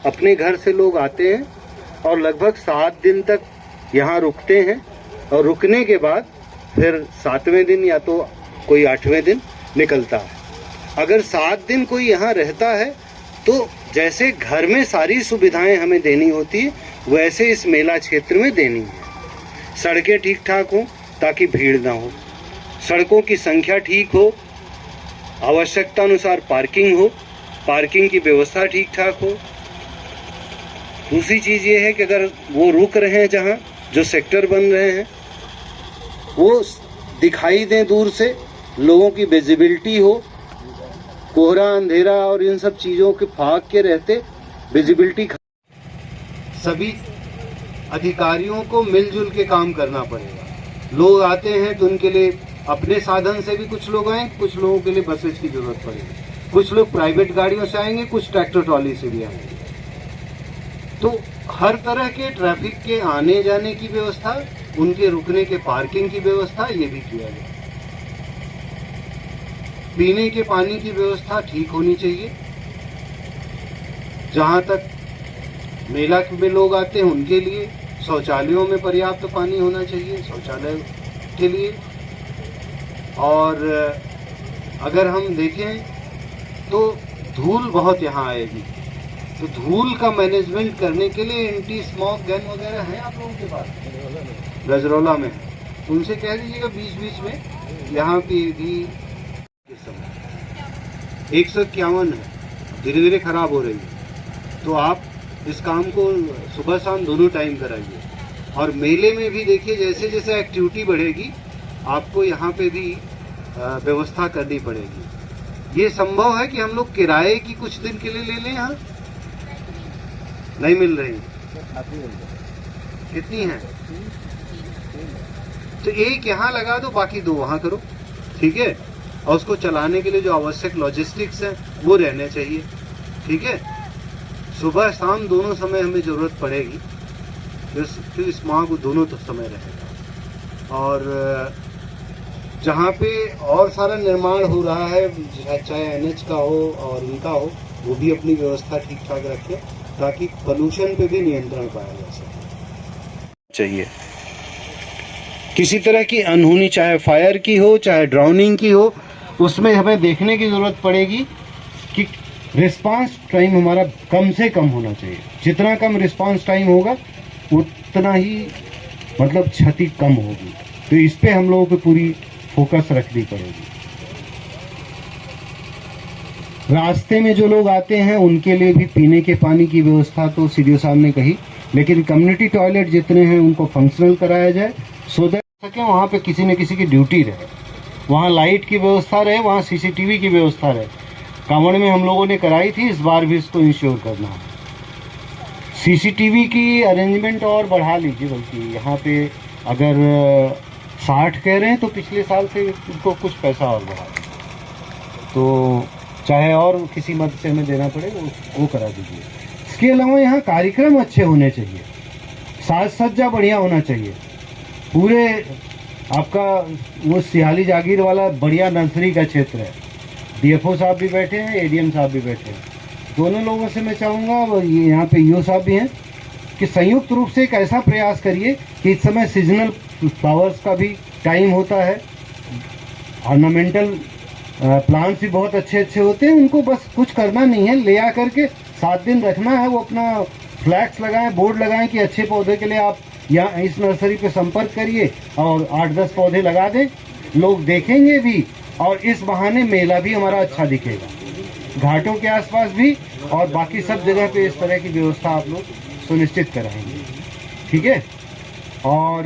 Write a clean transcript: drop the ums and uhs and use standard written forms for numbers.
अपने घर से लोग आते हैं और लगभग 7 दिन तक यहाँ रुकते हैं और रुकने के बाद फिर 7वें दिन या तो कोई 8वें दिन निकलता है। अगर 7 दिन कोई यहाँ रहता है तो जैसे घर में सारी सुविधाएं हमें देनी होती है वैसे इस मेला क्षेत्र में देनी है। सड़कें ठीक ठाक हों ताकि भीड़ ना हो, सड़कों की संख्या ठीक हो, आवश्यकता अनुसार पार्किंग हो, पार्किंग की व्यवस्था ठीक ठाक हो। दूसरी चीज़ ये है कि अगर वो रुक रहे हैं जहाँ जो सेक्टर बन रहे हैं वो दिखाई दें दूर से, लोगों की विजिबिलिटी हो, कोहरा अंधेरा और इन सब चीज़ों के फाक के रहते विजिबिलिटी। सभी अधिकारियों को मिलजुल के काम करना पड़ेगा। लोग आते हैं तो उनके लिए अपने साधन से भी कुछ लोग आए, कुछ लोगों के लिए बसेस की जरूरत पड़ेगी, कुछ लोग प्राइवेट गाड़ियों से आएंगे, कुछ ट्रैक्टर ट्रॉली से भी आएंगे। तो हर तरह के ट्रैफिक के आने जाने की व्यवस्था, उनके रुकने के पार्किंग की व्यवस्था ये भी किया गया। पीने के पानी की व्यवस्था ठीक होनी चाहिए। जहां तक मेला में लोग आते हैं उनके लिए शौचालयों में पर्याप्त पानी होना चाहिए, शौचालय के लिए। और अगर हम देखें तो धूल बहुत यहाँ आएगी, तो धूल का मैनेजमेंट करने के लिए एंटी स्मॉग गन वगैरह है आप लोगों के पास? गजरौला में उनसे कह दीजिएगा बीच बीच में यहाँ पे भी 151 है, धीरे धीरे खराब हो रही है। तो आप इस काम को सुबह शाम दोनों टाइम कराइए। और मेले में भी देखिए जैसे जैसे एक्टिविटी बढ़ेगी आपको यहाँ पे भी व्यवस्था करनी पड़ेगी। ये संभव है कि हम लोग किराए की कुछ दिन के लिए ले लें, यहाँ नहीं मिल रही, कितनी है? तो एक यहाँ लगा दो, बाकी 2 वहाँ करो, ठीक है? और उसको चलाने के लिए जो आवश्यक लॉजिस्टिक्स हैं वो रहने चाहिए, ठीक है? सुबह शाम दोनों समय हमें जरूरत पड़ेगी, फिर इस माह को दोनों तो समय रहेगा। और जहाँ पे और सारा निर्माण हो रहा है, चाहे एनएच का हो और इनका हो, वो भी अपनी व्यवस्था ठीक ठाक रखें ताकि पोल्यूशन पे भी नियंत्रण पाया जा सके। चाहिए किसी तरह की अनहोनी, चाहे फायर की हो चाहे ड्राउनिंग की हो, उसमें हमें देखने की जरूरत पड़ेगी कि रिस्पांस टाइम हमारा कम से कम होना चाहिए। जितना कम रिस्पांस टाइम होगा उतना ही मतलब क्षति कम होगी। तो इस पे हम लोगों को पूरी फोकस रखनी पड़ेगी। रास्ते में जो लोग आते हैं उनके लिए भी पीने के पानी की व्यवस्था तो सीडीओ साहब ने कही, लेकिन कम्युनिटी टॉयलेट जितने हैं उनको फंक्शनल कराया जाए, सो दैट सके वहाँ पे किसी न किसी की ड्यूटी रहे, वहाँ लाइट की व्यवस्था रहे, वहाँ सीसीटीवी की व्यवस्था रहे। कांवड़ में हम लोगों ने कराई थी, इस बार भी इसको इंश्योर करना है। सीसीटीवी की अरेंजमेंट और बढ़ा लीजिए, बल्कि यहाँ पे अगर 60 कह रहे हैं तो पिछले साल से इनको कुछ पैसा और बढ़ा, तो चाहे और किसी मद से हमें देना पड़े वो करा दीजिए। इसके अलावा यहाँ कार्यक्रम अच्छे होने चाहिए, साज सज्जा बढ़िया होना चाहिए। पूरे आपका वो सिहाली जागीर वाला बढ़िया नर्सरी का क्षेत्र है, डीएफओ साहब भी बैठे हैं, एडीएम साहब भी बैठे हैं। दोनों लोगों से मैं चाहूँगा, और ये यहाँ पे ईओ साहब भी हैं, कि संयुक्त रूप से एक ऐसा प्रयास करिए कि इस समय सीजनल फ्लावर्स का भी टाइम होता है, ऑर्नामेंटल प्लांट्स भी बहुत अच्छे अच्छे होते हैं, उनको बस कुछ करना नहीं है, ले आ करके 7 दिन रखना है। वो अपना फ्लैग्स लगाएं, बोर्ड लगाएं कि अच्छे पौधे के लिए आप यहाँ इस नर्सरी पे संपर्क करिए और 8-10 पौधे लगा दें। लोग देखेंगे भी और इस बहाने मेला भी हमारा अच्छा दिखेगा, घाटों के आसपास भी और बाकी सब जगह पे इस तरह की व्यवस्था आप लोग सुनिश्चित कराएंगे, ठीक है? और